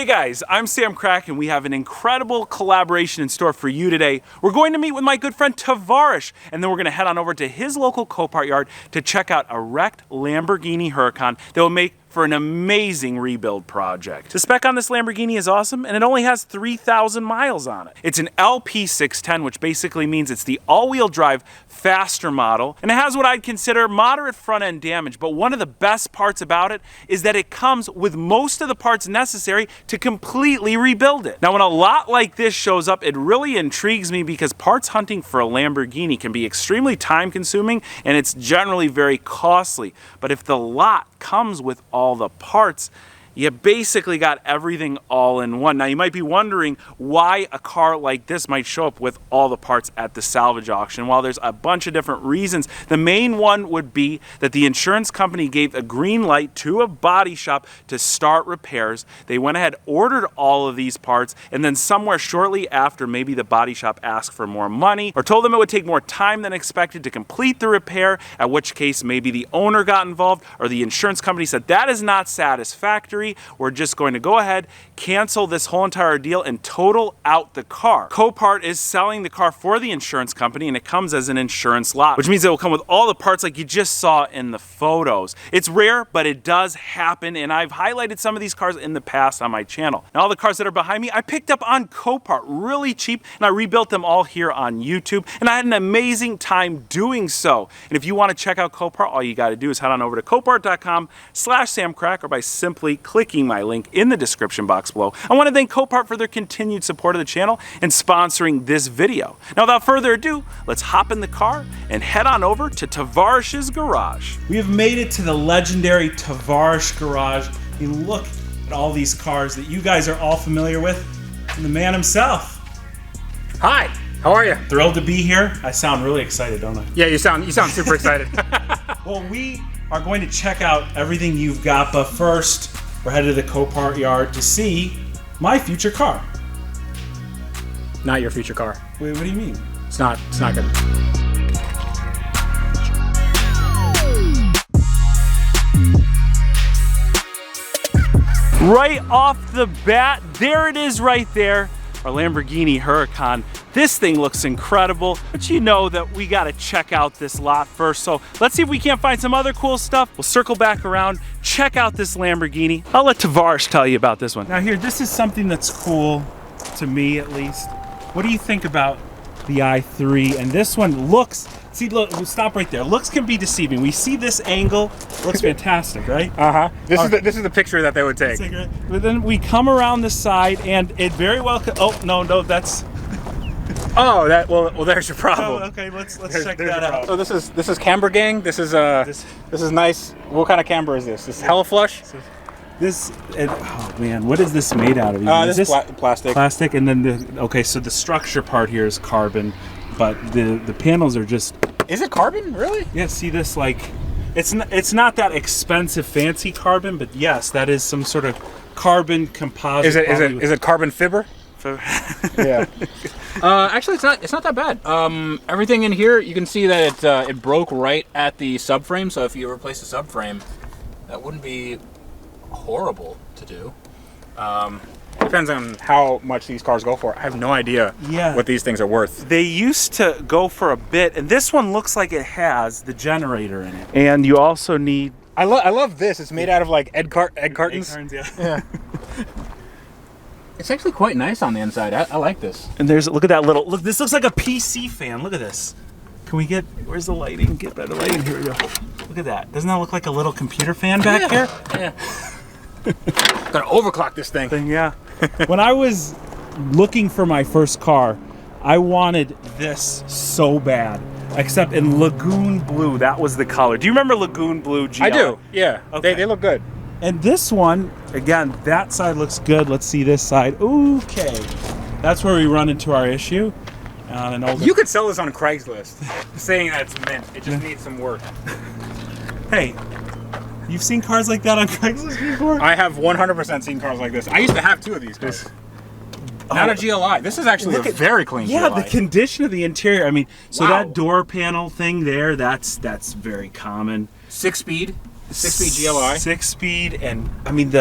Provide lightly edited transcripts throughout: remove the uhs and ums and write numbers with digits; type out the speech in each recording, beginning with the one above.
Hey guys, I'm Samcrac and we have an incredible collaboration in store for you today. We're going to meet with my good friend Tavarish, and then we're going to head on over to his local Copart yard to check out a wrecked Lamborghini Huracan that will make for an amazing rebuild project. The spec on this Lamborghini is awesome, and it only has 3,000 miles on it. It's an LP610, which basically means it's the all-wheel drive faster model, and it has what I'd consider moderate front-end damage, but one of the best parts about it is that it comes with most of the parts necessary to completely rebuild it. Now, when a lot like this shows up, it really intrigues me because parts hunting for a Lamborghini can be extremely time-consuming, and it's generally very costly. But if the lot comes with all the parts, you basically got everything all in one. Now you might be wondering why a car like this might show up with all the parts at the salvage auction. Well, there's a bunch of different reasons. The main one would be that the insurance company gave a green light to a body shop to start repairs. They went ahead, ordered all of these parts, and then somewhere shortly after, maybe the body shop asked for more money or told them it would take more time than expected to complete the repair, at which case maybe the owner got involved or the insurance company said that is not satisfactory. We're just going to go ahead, cancel this whole entire deal, and total out the car. Copart is selling the car for the insurance company, and it comes as an insurance lot, which means it will come with all the parts like you just saw in the photos. It's rare, but it does happen, and I've highlighted some of these cars in the past on my channel. Now, all the cars that are behind me, I picked up on Copart really cheap, and I rebuilt them all here on YouTube, and I had an amazing time doing so. And if you want to check out Copart, all you got to do is head on over to copart.com/Samcrac, or by simply clicking my link in the description box below. I want to thank Copart for their continued support of the channel and sponsoring this video. Now, without further ado, let's hop in the car and head on over to Tavares' garage. We have made it to the legendary Tavares Garage. I mean, look at all these cars that you guys are all familiar with, and the man himself. Hi, how are you? Thrilled to be here. I sound really excited, don't I? Yeah, you sound super excited. Well, we are going to check out everything you've got, but first, we're headed to the Copart yard to see my future car. Not your future car. Wait, what do you mean? It's not good. Right off the bat, there it is right there, our Lamborghini Huracan. This thing looks incredible, but you know that we gotta check out this lot first. So let's see if we can't find some other cool stuff. We'll circle back around, check out this Lamborghini. I'll let Tavares tell you about this one. Now here, this is something that's cool, to me at least. What do you think about the i3? And this one looks, see, look, we'll stop right there. Looks can be deceiving. We see this angle, looks fantastic, right? Uh-huh. This is the picture that they would take. But then we come around the side and it very well could, oh, no, that's, oh, well, there's your problem. oh, okay, let's check that out. So this is camber gang. This is nice. What kind of camber is this? This hella flush. Oh man, what is this made out of? This is plastic. Plastic, and then okay, so the structure part here is carbon, but the panels are just. Is it carbon, really? Yeah. See this, like, it's not that expensive, fancy carbon, but yes, that is some sort of carbon composite. Is it carbon fiber? Yeah. Actually, it's not that bad. Everything in here, you can see that it broke right at the subframe. So if you replace the subframe, that wouldn't be horrible to do. Depends on how much these cars go for. I have no idea what these things are worth. They used to go for a bit, and this one looks like it has the generator in it. And you also need. I love this. It's made out of like egg cartons. Yeah. It's actually quite nice on the inside. I like this. And look at that little, look, this looks like a PC fan. Look at this. Can we get, where's the lighting? Get better lighting. Here we go. Look at that. Doesn't that look like a little computer fan back here? Yeah. Gotta overclock this thing. Yeah. When I was looking for my first car, I wanted this so bad. Except in Lagoon Blue, that was the color. Do you remember Lagoon Blue GL? I do, yeah. Okay. They look good. And this one, again, that side looks good. Let's see this side. Okay. That's where we run into our issue. You could sell this on Craigslist, saying that it's mint. It just needs some work. Hey, you've seen cars like that on Craigslist before? I have 100% seen cars like this. I used to have 2 of these cars. Not a GLI. This is actually a very clean GLI. Yeah, the condition of the interior. I mean, so that door panel thing there, that's very common. 6-speed. 6-speed GLI. 6-speed, and I mean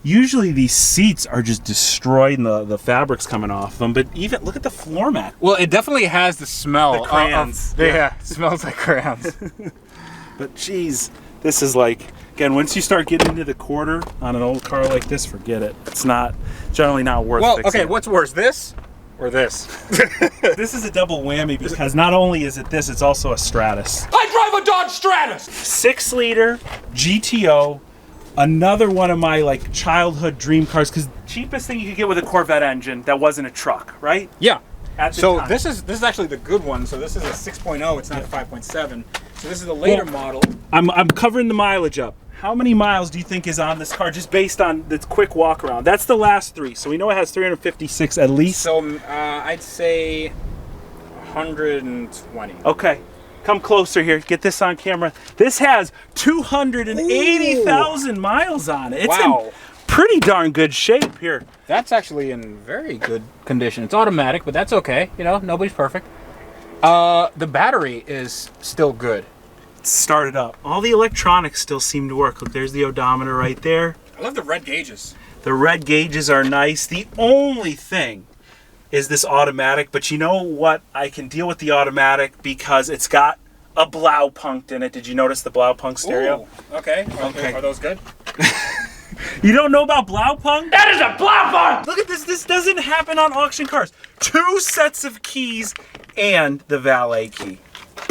usually these seats are just destroyed and the fabric's coming off them. But even look at the floor mat. Well, it definitely has the smell. The crayons. Yeah, it smells like crayons. But geez, this is like, again, once you start getting into the quarter on an old car like this, forget it. It's generally not worth Well, fixing. okay, what's worse, this or this? This is a double whammy because not only is it this, it's also a Stratus. I drive a Dodge Stratus! 6-liter GTO, another one of my like childhood dream cars, because cheapest thing you could get with a Corvette engine that wasn't a truck, right? Yeah. At the So time. this is actually the good one. So this is a 6.0. It's not a 5.7. So this is the later model. I'm covering the mileage up. How many miles do you think is on this car just based on the quick walk around? That's the last 3. So we know it has 356 at least. So I'd say 120. Okay. Come closer here. Get this on camera. This has 280,000 miles on it. It's Wow. in pretty darn good shape here. That's actually in very good condition. It's automatic, but that's okay. You know, nobody's perfect. The battery is still good. Start it up. All the electronics still seem to work. Look, there's the odometer right there. I love the red gauges. The red gauges are nice. The only thing is this automatic, but you know what? I can deal with the automatic because it's got a Blaupunkt in it. Did you notice the Blaupunkt stereo? Ooh, okay. Okay. Are those good? You don't know about Blaupunkt? That is a Blaupunkt! Look at this. This doesn't happen on auction cars. 2 sets of keys and the valet key.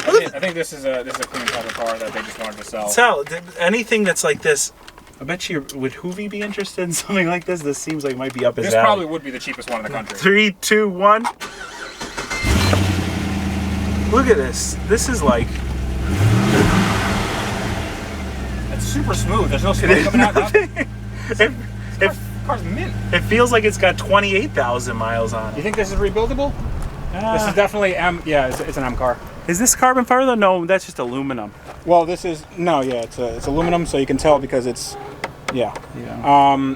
I think this is a clean title car that they just wanted to sell. Tell anything that's like this. I bet you would Hoovy be interested in something like this. This seems like it might be up his alley. This probably would be the cheapest one in the country. 3, 2, 1. Look at this. This is like. It's super smooth. There's no smoke coming out. Car's mint. It feels like it's got 28,000 miles on You it. think this is rebuildable? This is definitely Yeah, it's an M car. Is this carbon fiber though? No, that's just aluminum. Well, this is it's aluminum, so you can tell because it's Yeah.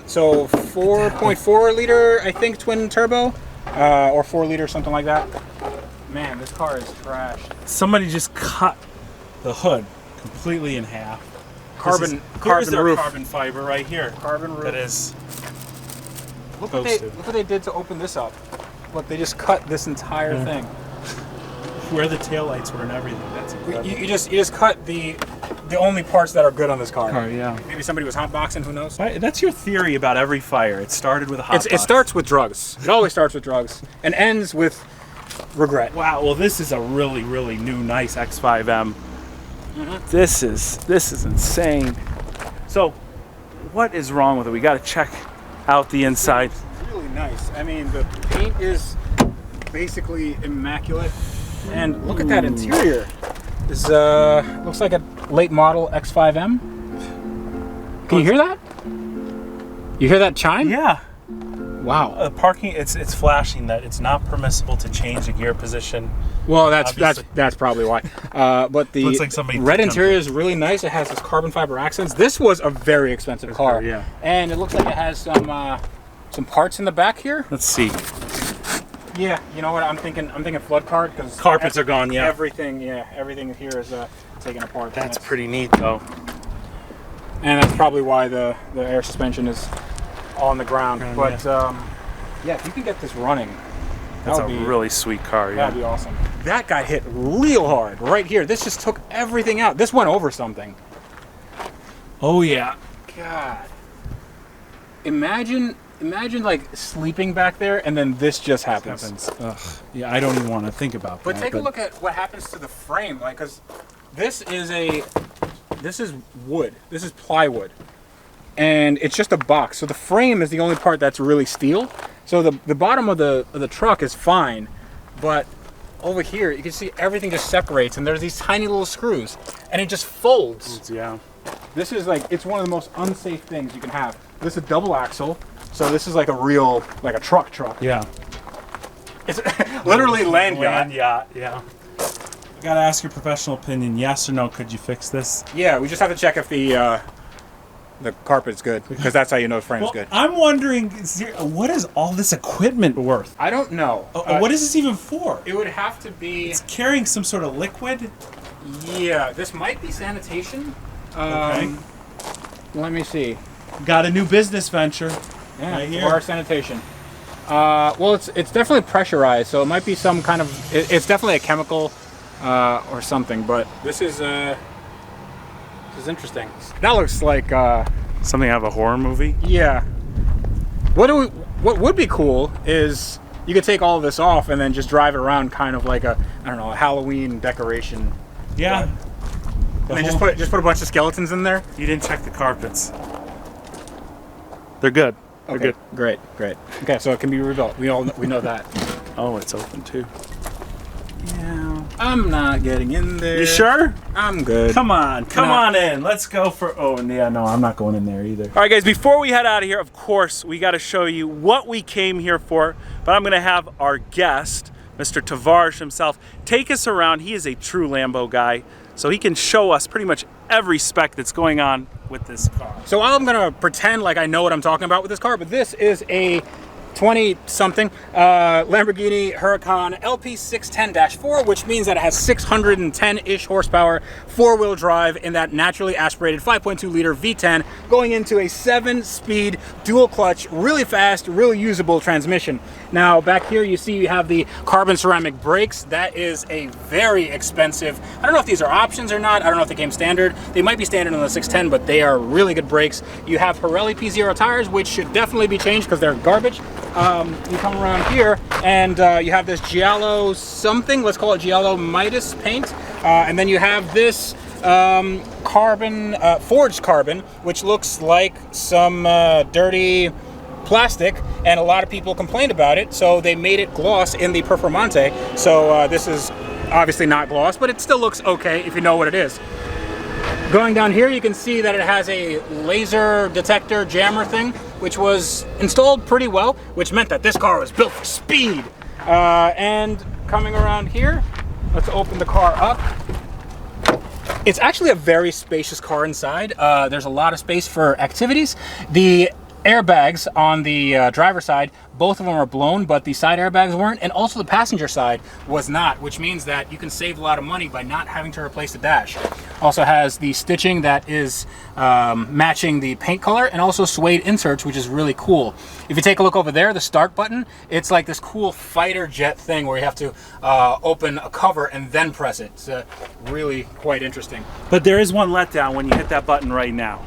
so 4.4 liter, I think, twin turbo, or 4 liter, something like that. Man, this car is trashed. Somebody just cut the hood completely in half. Carbon Here's their roof. carbon fiber right here. Carbon roof. That is. Look posted. what they did to open this up. Look, they just cut this entire thing. Where the taillights were and everything. That's incredible. You just cut the only parts that are good on this car. Yeah. Maybe somebody was hotboxing, who knows? That's your theory about every fire. It started with a hot It box. starts with drugs. It always starts with drugs and ends with regret. Wow. Well, this is a really, really new, nice X5M. This is insane. So, what is wrong with it? We got to check out the inside. It's really nice. I mean, the paint is basically immaculate, and look at that interior. This looks like a late model X5M. Can you hear that? You hear that chime? Yeah. Wow. Parking. It's flashing that it's not permissible to change the gear position. Well, Obviously. that's probably why. But the Looks like somebody red jumped interior is really nice. It has this carbon fiber accents. This was a very expensive car. yeah. And it looks like it has some parts in the back here. Let's see. Yeah, you know what? I'm thinking flood card because Carpets are gone. Yeah. everything here is taken apart. That's pretty neat, though. And that's probably why the air suspension is on the ground. But yeah, if you can get this running, That's a that would be really sweet car. Yeah. that'd be awesome. That got hit real hard right here. This just took everything out. This went over something. Oh yeah. God. Imagine like sleeping back there and then this just happens. Ugh. Yeah, I don't even want to think about But that. take a look at what happens to the frame, like, because this is wood. This is plywood, and it's just a box. So the frame is the only part that's really steel. So the bottom of the truck is fine, but over here you can see everything just separates, and there's these tiny little screws, and it just folds. Yeah. This is like, it's one of the most unsafe things you can have. This is a double axle, so this is like a real, like a truck. Yeah. It's literally land yacht. yacht. Yeah. I gotta ask your professional opinion. Yes or no? Could you fix this? Yeah, we just have to check if the carpet's good, because that's how you know the frame's good. I'm wondering, what is all this equipment worth? I don't know. What is this even for? It would have to be. It's carrying some sort of liquid. Yeah, this might be sanitation. Okay. let me see. Got a new business venture. Yeah, right here. Tavares Sanitation. Well, it's definitely pressurized, so it might be some kind of. It's definitely a chemical or something. But this is interesting. That looks like Something out of a horror movie. yeah. What would be cool is you could take all of this off and then just drive it around, kind of like a a Halloween decoration. Yeah. And then just put a bunch of skeletons in there. You didn't check the carpets. They're good. They're Okay, good. great. Okay, so it can be rebuilt. We know that. Oh, it's open too. Yeah, I'm not getting in there. You sure? I'm good. Come on in. Let's go for. Oh, yeah, no, I'm not going in there either. All right, guys. Before we head out of here, of course, we got to show you what we came here for. But I'm going to have our guest, Mr. Tavarish himself, take us around. He is a true Lambo guy, so he can show us pretty much every spec that's going on with this car. So I'm gonna pretend like I know what I'm talking about with this car, but this is a 20-something Lamborghini Huracan LP610-4, which means that it has 610-ish horsepower, four-wheel drive in that naturally aspirated 5.2-liter V10, going into a 7-speed dual-clutch, really fast, really usable transmission. Now, back here you see you have the carbon ceramic brakes. That is a very expensive. I don't know if these are options or not. I don't know if they came standard. They might be standard on the 610, but they are really good brakes. You have Pirelli P0 tires, which should definitely be changed because they're garbage. You come around here and you have this Giallo something, let's call it Giallo Midas paint, and then you have this carbon, forged carbon, which looks like some dirty plastic, and a lot of people complained about it, so they made it gloss in the Performante. So this is obviously not gloss, but it still looks okay if you know what it is. Going down here, you can see that it has a laser detector jammer thing, which was installed pretty well, which meant that this car was built for speed. And coming around here, let's open the car up. It's actually a very spacious car inside. There's a lot of space for activities. The airbags on the driver's side, both of them are blown, but the side airbags weren't, and also the passenger side was not, which means that you can save a lot of money by not having to replace the dash. Also has the stitching that is matching the paint color, and also suede inserts, which is really cool. If you take a look over there, the start button, it's like this cool fighter jet thing where you have to open a cover and then press it. It's really quite interesting. But there is one letdown when you hit that button right now.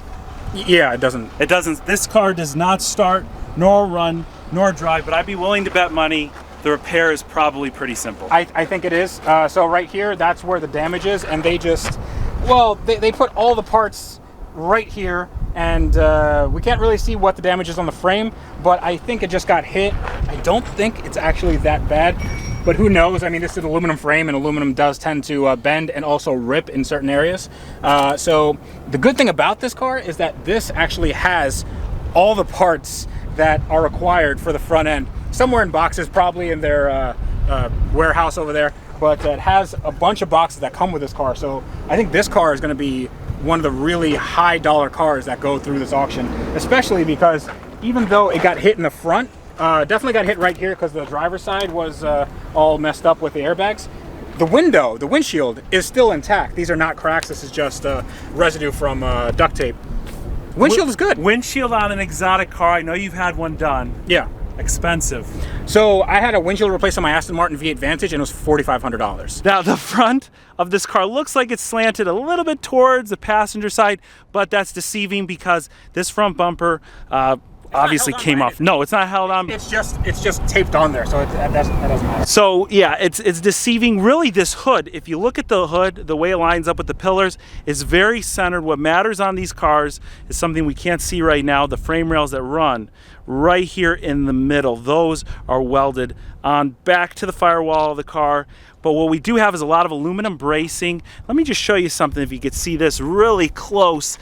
Yeah, it doesn't. It doesn't. This car does not start, nor run, nor drive, but I'd be willing to bet money the repair is probably pretty simple. I think it is. So right here, that's where the damage is, and they just, well, they put all the parts right here, and we can't really see what the damage is on the frame, but I think it just got hit. I don't think it's actually that bad, but who knows? I mean, this is an aluminum frame, and aluminum does tend to bend and also rip in certain areas. So the good thing about this car is that this actually has all the parts that are required for the front end. Somewhere in boxes, probably in their warehouse over there, but it has a bunch of boxes that come with this car. So I think this car is going to be one of the really high dollar cars that go through this auction, especially because even though it got hit in the front, definitely got hit right here because the driver's side was all messed up with the airbags. The windshield is still intact. These are not cracks. This is just residue from duct tape. Windshield is good. Windshield on an exotic car. I know you've had one done. Yeah. Expensive. So I had a windshield replaced on my Aston Martin V8 Vantage, and it was $4,500. Now the front of this car looks like it's slanted a little bit towards the passenger side, but that's deceiving because this front bumper obviously came off. No, it's not held on. It's just taped on there, so that doesn't matter. So yeah, it's deceiving. Really, this hood, if you look at the hood, the way it lines up with the pillars is very centered. What matters on these cars is something we can't see right now. The frame rails that run right here in the middle, those are welded on back to the firewall of the car. But what we do have is a lot of aluminum bracing. Let me just show you something if you could see this really close.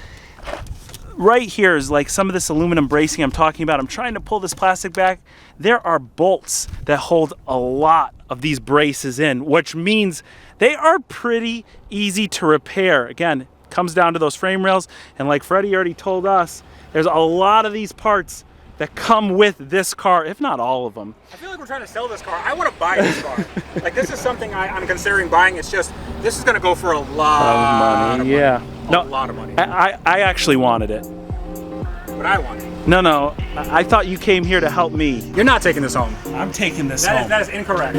Right here is like some of this aluminum bracing I'm talking about. I'm trying to pull this plastic back. There are bolts that hold a lot of these braces in, which means they are pretty easy to repair. Again, it comes down to those frame rails, and like Freddie already told us, there's a lot of these parts that come with this car, if not all of them. I feel like we're trying to sell this car. I want to buy this car. Like, this is something I'm considering buying. It's just, this is going to go for a lot of money. Yeah. A lot of money. I actually wanted it. what I want. No. I thought you came here to help me. You're not taking this home. I'm taking this home. That is incorrect.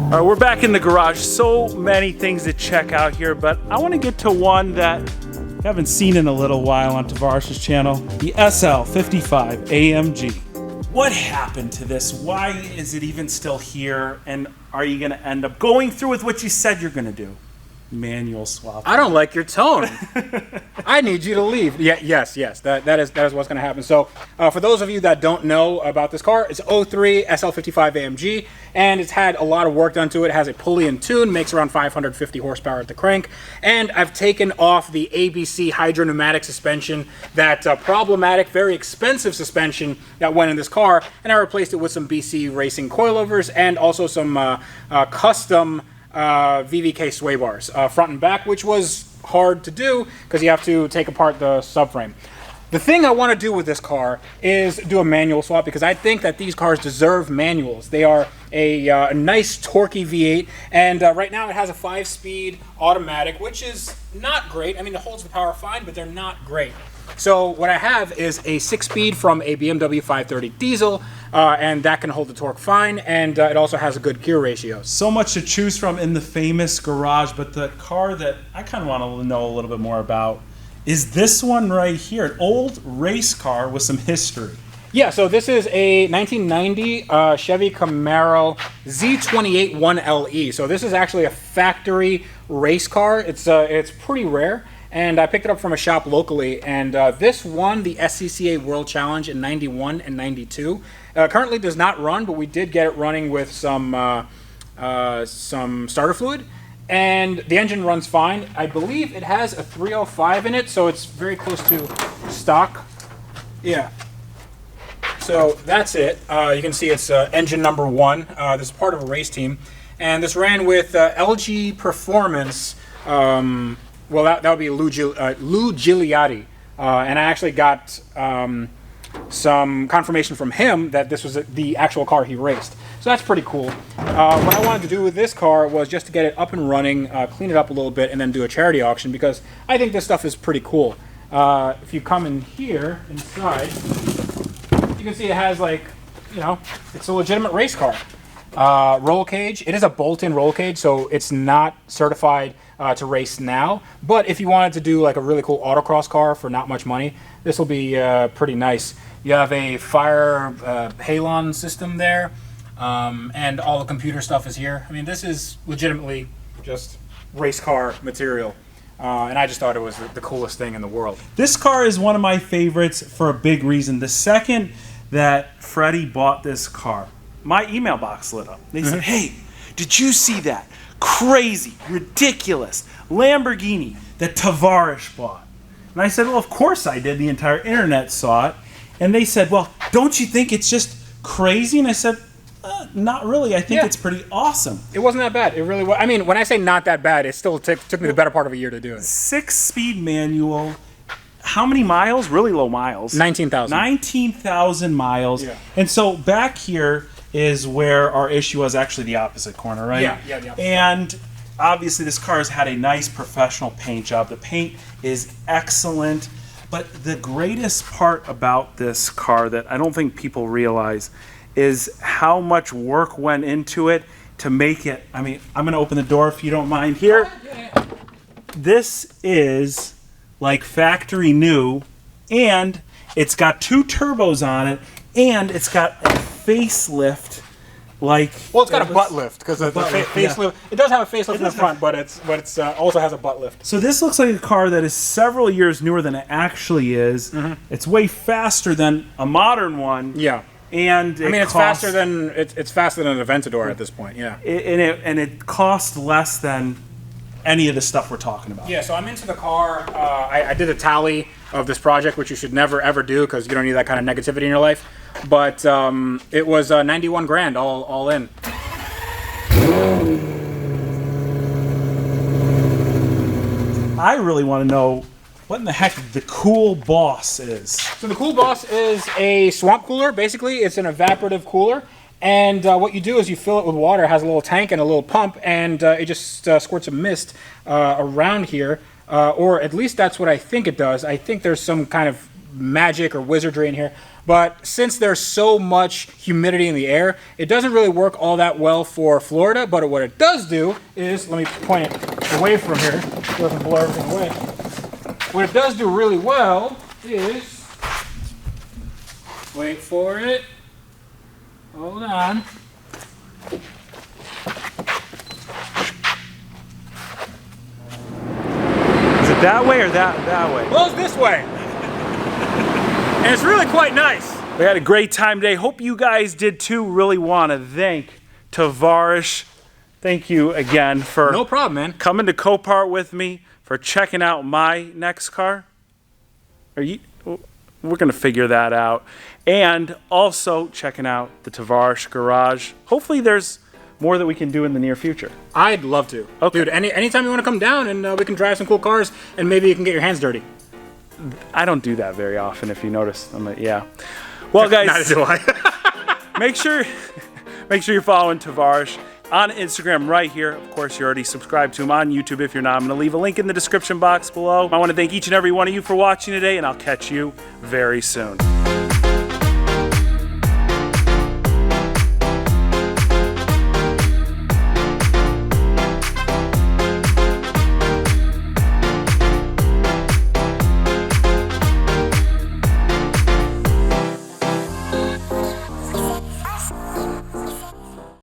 All right, we're back in the garage. So many things to check out here, but I want to get to one that you haven't seen in a little while on Tavares' channel, the SL55 AMG. What happened to this? Why is it even still here? And are you going to end up going through with what you said you're going to do? Manual swap. I don't like your tone. I need you to leave. Yeah, yes. That is what's going to happen. So, for those of you that don't know about this car, it's 03 SL55 AMG, and it's had a lot of work done to it. It has a pulley and tune, makes around 550 horsepower at the crank, and I've taken off the ABC hydro pneumatic suspension, that problematic, very expensive suspension that went in this car, and I replaced it with some BC Racing coilovers and also some custom VVK sway bars, front and back, which was hard to do because you have to take apart the subframe. The thing I want to do with this car is do a manual swap because I think that these cars deserve manuals. They are a nice torquey V8, and right now it has a 5-speed automatic, which is not great. I mean, it holds the power fine, but they're not great. So what I have is a 6-speed from a BMW 530 diesel, and that can hold the torque fine, and it also has a good gear ratio. So much to choose from in the famous garage, but the car that I kind of want to know a little bit more about is this one right here, an old race car with some history. Yeah, so this is a 1990 Chevy Camaro Z28 1LE. So this is actually a factory race car. It's pretty rare. And I picked it up from a shop locally, and this won the SCCA World Challenge in 91 and 92. Currently does not run, but we did get it running with some starter fluid, and the engine runs fine. I believe it has a 305 in it, so it's very close to stock. Yeah. So that's it. You can see it's engine number 1. This is part of a race team, and this ran with LG Performance. Well, that would be Lou Gigliotti. And I actually got some confirmation from him that this was the actual car he raced. So that's pretty cool. What I wanted to do with this car was just to get it up and running, clean it up a little bit, and then do a charity auction because I think this stuff is pretty cool. If you come in here, inside, you can see it has, like, you know, it's a legitimate race car. Roll cage. It is a bolt-in roll cage, so it's not certified to race now. But if you wanted to do like a really cool autocross car for not much money, this will be pretty nice. You have a fire halon system there, and all the computer stuff is here. I mean, this is legitimately just race car material. And I just thought it was the coolest thing in the world. This car is one of my favorites for a big reason. The second that Freddie bought this car, my email box lit up. They said, hey, did you see that crazy, ridiculous Lamborghini that Tavares bought? And I said, well, of course I did. The entire internet saw it. And they said, well, don't you think it's just crazy? And I said, not really. I think it's pretty awesome. It wasn't that bad. It really was. I mean, when I say not that bad, it still took me the better part of a year to do it. 6-speed manual. How many miles? Really low miles. 19,000. 19,000 miles. Yeah. And so back here is where our issue was, actually the opposite corner, right? Yeah, the opposite. And obviously this car has had a nice professional paint job. The paint is excellent. But the greatest part about this car that I don't think people realize is how much work went into it to make it. I mean, I'm going to open the door if you don't mind here. This is like factory new, and it's got 2 turbos on it, and it's got a facelift. Like, well, it's got a butt lift because the facelift. Yeah. It does have a facelift in the front, but it's also has a butt lift. So this looks like a car that is several years newer than it actually is. It's way faster than a modern one. Yeah. And I mean, it's faster than an Aventador at this point. Yeah. And it costs less than any of the stuff we're talking about. Yeah. So I'm into the car. I did a tally of this project, which you should never ever do because you don't need that kind of negativity in your life. But it was 91 grand all in. I really want to know what in the heck the Cool Boss is? So the Cool Boss is a swamp cooler. Basically, it's an evaporative cooler. And what you do is you fill it with water. It has a little tank and a little pump, and it just squirts a mist around here. Or at least that's what I think it does. I think there's some kind of magic or wizardry in here. But since there's so much humidity in the air, it doesn't really work all that well for Florida. But what it does do is, let me point it away from here so it doesn't blow everything away. What it does do really well is, wait for it, hold on. Is it that way or that way? Blows this way. And it's really quite nice. We had a great time today. Hope you guys did too. Really want to thank Tavarish. Thank you again for No problem, man. coming to Copart with me, for checking out my next car. We're going to figure that out. And also checking out the Tavares Garage. Hopefully there's more that we can do in the near future. I'd love to. Okay. Dude, anytime you want to come down and we can drive some cool cars and maybe you can get your hands dirty. I don't do that very often, if you notice. I'm like, yeah. Well, guys, Neither do I. make sure you're following Tavarish on Instagram right here. Of course, you're already subscribed to him on YouTube. If you're not, I'm going to leave a link in the description box below. I want to thank each and every one of you for watching today, and I'll catch you very soon.